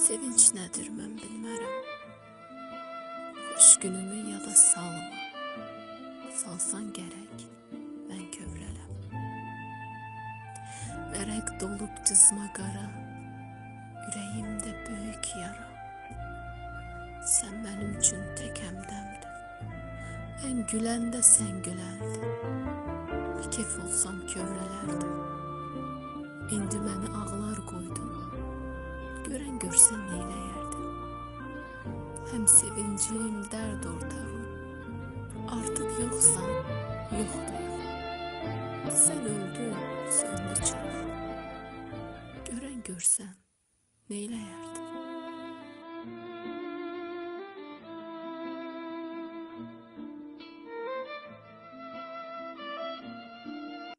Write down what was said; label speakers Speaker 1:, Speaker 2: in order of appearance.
Speaker 1: Sevinç nədir mən bilmərəm. Xoş günümü yada salma. Salsan gərək mən kövrələm. Vərəq dolub cızma qara, ürəyimdə böyük yara. Sən mənim üçün tək həmdəmdir. Mən güləndə sən gülərdin. Bir kef olsam kövrələrdim. İndi məni ağlar qoydun. Görən görsən neyləyərdin? Həm sevincim, dərd ortağım. Artıq yoxsan, yoxdur. Sən öldün, söndü çıraq. Görən görsən neyləyərdin?